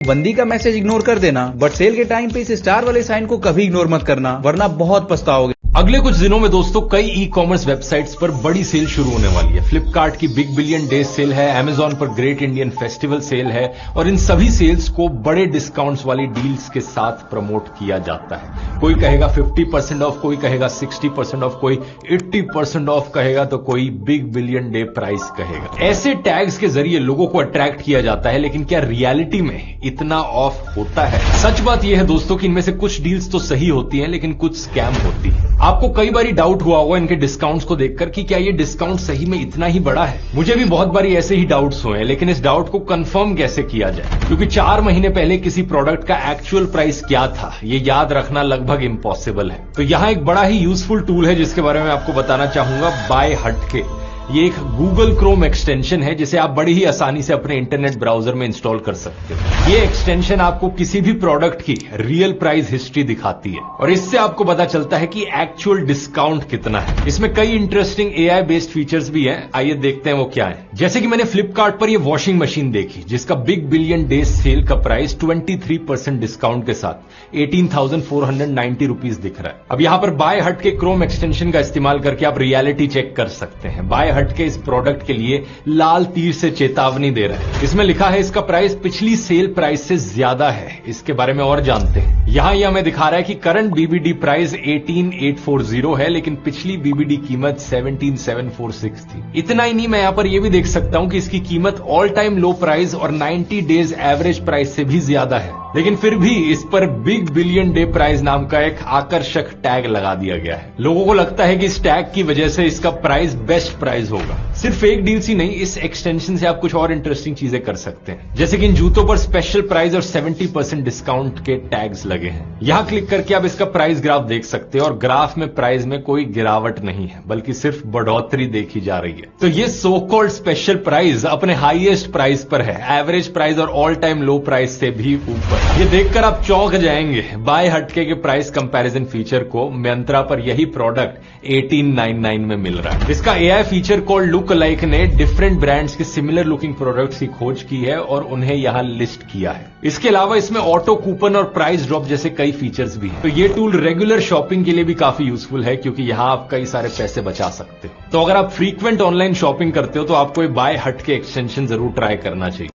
बंदी का message ignore कर देना, बट सेल के टाइम पे इस स्टार वाले साइन को कभी इग्नोर मत करना, वरना बहुत पछताओगे। अगले कुछ दिनों में दोस्तों कई ई कॉमर्स वेबसाइट्स पर बड़ी सेल शुरू होने वाली है। फ्लिपकार्ट की बिग बिलियन डेज सेल है, अमेजॉन पर ग्रेट इंडियन फेस्टिवल सेल है और इन सभी सेल्स को बड़े डिस्काउंट्स वाली डील्स के साथ प्रमोट किया जाता है। कोई कहेगा 50% ऑफ, कोई कहेगा 60% ऑफ, कोई 80% ऑफ कहेगा तो कोई बिग बिलियन डे प्राइस कहेगा। ऐसे टैग्स के जरिए लोगों को अट्रैक्ट किया जाता है, लेकिन क्या रियलिटी में इतना ऑफ होता है? सच बात यह है दोस्तों कि इनमें से कुछ डील्स तो सही होती हैं, लेकिन कुछ स्कैम होती है। आपको कई बारी डाउट हुआ होगा इनके डिस्काउंट्स को देखकर कि क्या ये डिस्काउंट सही में इतना ही बड़ा है। मुझे भी बहुत बारी ऐसे ही डाउट्स हुए हैं, लेकिन इस डाउट को कंफर्म कैसे किया जाए, क्योंकि 4 महीने पहले किसी प्रोडक्ट का एक्चुअल प्राइस क्या था ये याद रखना लगभग इम्पॉसिबल है। तो यहां एक बड़ा ही यूजफुल टूल है जिसके बारे में आपको बताना चाहूंगा, बाय हटके। ये एक गूगल क्रोम एक्सटेंशन है जिसे आप बड़ी ही आसानी से अपने इंटरनेट ब्राउजर में इंस्टॉल कर सकते हो। ये एक्सटेंशन आपको किसी भी प्रोडक्ट की रियल प्राइस हिस्ट्री दिखाती है और इससे आपको पता चलता है कि एक्चुअल डिस्काउंट कितना है। इसमें कई इंटरेस्टिंग एआई बेस्ड फीचर्स भी हैं, आइए देखते हैं वो क्या है। जैसे कि मैंने फ्लिपकार्ट पर ये वॉशिंग मशीन देखी जिसका बिग बिलियन डेज सेल का प्राइस 23% डिस्काउंट के साथ 18,490 रुपीज दिख रहा है। अब यहां पर बाय हटके क्रोम एक्सटेंशन का इस्तेमाल करके आप रियलिटी चेक कर सकते हैं। बाय हटके इस प्रोडक्ट के लिए लाल तीर से चेतावनी दे रहा है। इसमें लिखा है इसका प्राइस पिछली सेल प्राइस से ज्यादा है। इसके बारे में और जानते हैं। यहां यह हमें दिखा रहा है कि करंट बीबीडी प्राइस 18,840 है, लेकिन पिछली बीबीडी कीमत 17,746 थी। इतना ही नहीं, मैं यहां पर यह भी देख सकता हूं कि इसकी कीमत ऑल टाइम लो प्राइस और 90 डेज एवरेज प्राइस से भी ज्यादा है, लेकिन फिर भी इस पर बिग बिलियन डे प्राइस नाम का एक आकर्षक टैग लगा दिया गया है। लोगों को लगता है कि इस टैग की वजह से इसका प्राइस बेस्ट प्राइस होगा। सिर्फ एक डील्स ही नहीं, इस एक्सटेंशन से आप कुछ और इंटरेस्टिंग चीजें कर सकते हैं, जैसे कि इन जूतों पर स्पेशल प्राइस और 70% डिस्काउंट के टैग्स लगे हैं। यहां क्लिक करके आप इसका प्राइस ग्राफ देख सकते हैं और ग्राफ में प्राइस में कोई गिरावट नहीं है, बल्कि सिर्फ बढ़ोतरी देखी जा रही है। तो ये सो कॉल्ड स्पेशल प्राइस अपने हाईएस्ट प्राइस पर है, एवरेज प्राइस और ऑल टाइम लो प्राइस से भी ऊपर। ये देखकर आप चौंक जाएंगे। बाय हटके के प्राइस कंपैरिजन फीचर को मिंत्रा पर यही प्रोडक्ट 1899 में मिल रहा है। इसका AI feature called look alike ने डिफरेंट ब्रांड्स के सिमिलर लुकिंग प्रोडक्ट्स की खोज की है और उन्हें यहां लिस्ट किया है। इसके अलावा इसमें ऑटो कूपन और प्राइस ड्रॉप जैसे कई फीचर्स भी हैं। तो ये टूल रेगुलर शॉपिंग के लिए भी काफी यूजफुल है, क्योंकि यहां आप कई सारे पैसे बचा सकते हो। तो अगर आप फ्रीक्वेंट ऑनलाइन शॉपिंग करते हो तो आपको ये बाय हटके एक्सटेंशन जरूर ट्राई करना चाहिए।